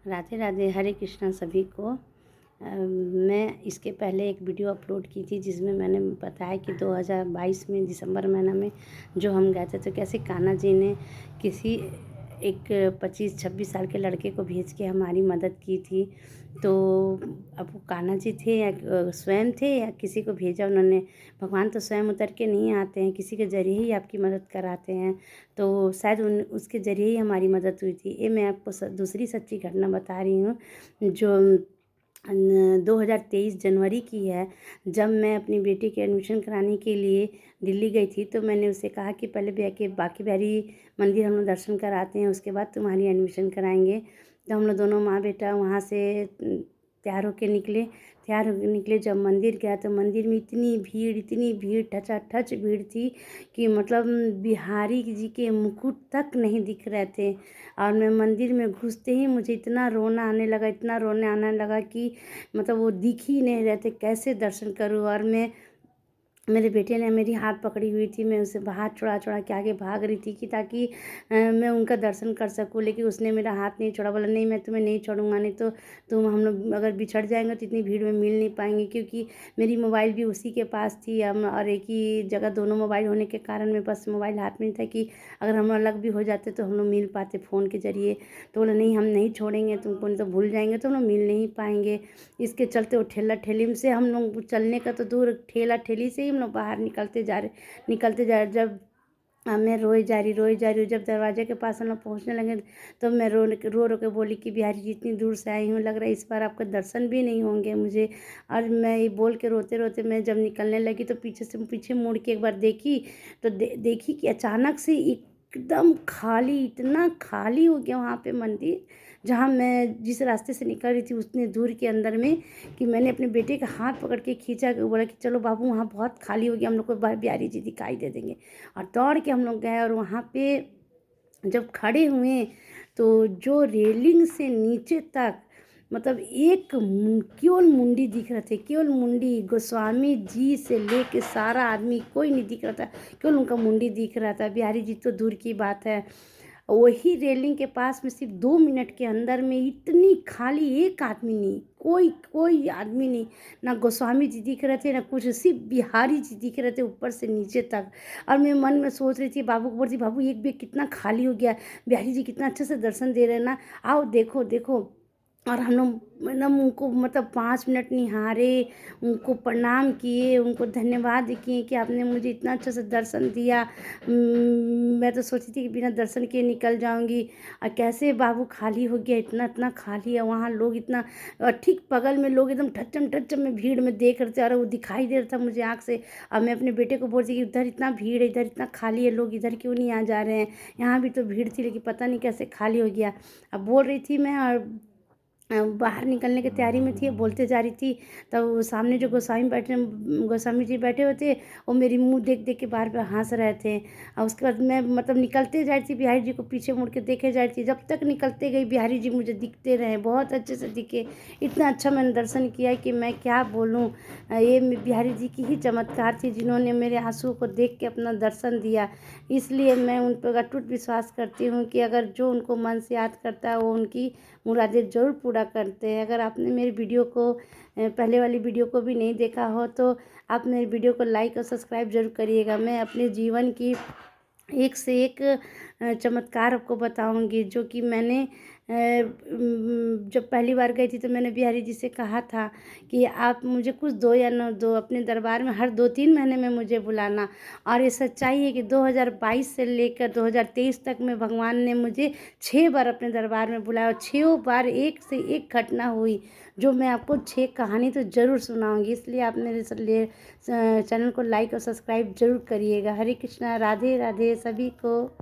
राधे राधे, हरे कृष्णा सभी को। मैं इसके पहले एक वीडियो अपलोड की थी जिसमें मैंने बताया कि 2022 में दिसंबर महीना में जो हम गए थे तो कैसे कान्हा जी ने किसी एक 25-26 साल के लड़के को भेज के हमारी मदद की थी। तो अब वो कान्हा जी थे या स्वयं थे या किसी को भेजा उन्होंने। भगवान तो स्वयं उतर के नहीं आते हैं, किसी के ज़रिए ही आपकी मदद कराते हैं। तो शायद उसके ज़रिए ही हमारी मदद हुई थी। ये मैं आपको दूसरी सच्ची घटना बता रही हूँ जो 2023 जनवरी की है। जब मैं अपनी बेटी के एडमिशन कराने के लिए दिल्ली गई थी तो मैंने उससे कहा कि पहले भैया के बांके बिहारी मंदिर हम लोग दर्शन कराते हैं, उसके बाद तुम्हारी एडमिशन कराएंगे। तो हम लोग दोनों माँ बेटा वहाँ से तैयार होके निकले। जब मंदिर गया तो मंदिर में इतनी भीड़ ठचाठच भीड़ थी कि मतलब बिहारी जी के मुकुट तक नहीं दिख रहे थे। और मैं मंदिर में घुसते ही मुझे इतना रोना आने लगा कि मतलब वो दिख ही नहीं रहे थे, कैसे दर्शन करूँ। और मेरे बेटे ने मेरी हाथ पकड़ी हुई थी, मैं उसे हाथ छुड़ा के आगे भाग रही थी कि ताकि मैं उनका दर्शन कर सकूं, लेकिन उसने मेरा हाथ नहीं छोड़ा। बोला नहीं, मैं तुम्हें नहीं छोड़ूंगा, नहीं तो हम लोग अगर बिछड़ जाएंगे तो इतनी भीड़ में मिल नहीं पाएंगे। क्योंकि मेरी मोबाइल भी उसी के पास थी और एक ही जगह दोनों मोबाइल होने के कारण मेरे पास मोबाइल हाथ में नहीं था कि अगर हम अलग भी हो जाते तो हम लोग मिल पाते फ़ोन के ज़रिए। तो बोला नहीं, हम नहीं छोड़ेंगे तुमको, नहीं तो भूल जाएंगे तो हम लोग मिल नहीं पाएंगे। इसके चलते वो ठेला ठेली से हम लोग चलने का तो दूर, ठेला ठेली से ही हम लोग बाहर निकलते जा रहे। जब मैं रोई जा रही हूँ। जब दरवाजे के पास हम लोग पहुँचने लगे तो मैं रो के बोली कि बिहारी जी, इतनी दूर से आई हूँ, लग रहा है इस बार आपका दर्शन भी नहीं होंगे मुझे। और मैं ये बोल के रोते मैं जब निकलने लगी तो पीछे मुड़ के एक बार देखी तो देखी कि अचानक से एकदम खाली, इतना खाली हो गया वहाँ पे मंदिर। जहाँ मैं जिस रास्ते से निकल रही थी उतने दूर के अंदर में कि मैंने अपने बेटे का हाथ पकड़ के खींचा, बोला कि चलो बाबू, वहाँ बहुत खाली हो गया, हम लोग को बिहारी जी दिखाई दे देंगे। और दौड़ के हम लोग गए और वहाँ पे जब खड़े हुए तो जो रेलिंग से नीचे तक मतलब केवल मुंडी दिख रहे थे, केवल मुंडी। गोस्वामी जी से लेके सारा आदमी कोई नहीं दिख रहा था, केवल उनका मुंडी दिख रहा था। बिहारी जी तो दूर की बात है। वही रेलिंग के पास में सिर्फ 2 मिनट के अंदर में इतनी खाली, एक आदमी नहीं, कोई आदमी नहीं। ना गोस्वामी जी दिख रहे थे ना कुछ, सिर्फ बिहारी जी दिख रहे थे ऊपर से नीचे तक। और मैं मन में सोच रही थी, बाबू को बोलती, बाबू एक भी कितना खाली हो गया, बिहारी जी कितना अच्छे से दर्शन दे रहे हैं ना, आओ देखो। और हम लोग मतलब उनको मतलब 5 मिनट निहारे, उनको प्रणाम किए, उनको धन्यवाद किए कि आपने मुझे इतना अच्छा से दर्शन दिया। मैं तो सोची थी कि बिना दर्शन किए निकल जाऊंगी। और कैसे बाबू खाली हो गया, इतना खाली है वहाँ, लोग इतना। और ठीक बगल में लोग एकदम ठच्चम में भीड़ में देख रहे थे और वो दिखाई दे रहा था मुझे आँख से। और मैं अपने बेटे को बोल रही कि उधर इतना भीड़ है, इधर इतना खाली है, लोग इधर क्यों नहीं आ जा रहे हैं, यहाँ भी तो भीड़ थी, लेकिन पता नहीं कैसे खाली हो गया। अब बोल रही थी मैं और बाहर निकलने की तैयारी में थी, बोलते जा रही थी। तब वो सामने जो गोस्वामी जी बैठे हुए थे, वो मेरी मुंह देख के बार हंस रहे थे। और उसके बाद मैं मतलब निकलते जा रही थी, बिहारी जी को पीछे मुड़ के देखे जा रही थी। जब तक निकलते गई बिहारी जी मुझे दिखते रहे, बहुत अच्छे से दिखे। इतना अच्छा मैंने दर्शन किया कि मैं क्या बोलूँ। ये बिहारी जी की ही चमत्कार थी जिन्होंने मेरे आंसुओं को देख के अपना दर्शन दिया। इसलिए मैं उन पर अटूट विश्वास करती हूँ कि अगर जो उनको मन से याद करता है वो उनकी मुरादें ज़रूर पूरा करते हैं। अगर आपने मेरी वीडियो को पहले वाली वीडियो को भी नहीं देखा हो तो आप मेरी वीडियो को लाइक और सब्सक्राइब जरूर करिएगा। मैं अपने जीवन की एक से एक चमत्कार आपको बताऊंगी जो कि मैंने जब पहली बार गई थी तो मैंने बिहारी जी से कहा था कि आप मुझे कुछ दो या न दो, अपने दरबार में हर 2-3 महीने में मुझे बुलाना। और ये सच्चाई है कि 2022 से लेकर 2023 तक में भगवान ने मुझे 6 बार अपने दरबार में बुलाया और 6 बार एक से एक घटना हुई जो मैं आपको 6 कहानी तो ज़रूर सुनाऊंगी। इसलिए आप मेरे चैनल को लाइक और सब्सक्राइब जरूर करिएगा। हरे कृष्णा, राधे राधे सभी को।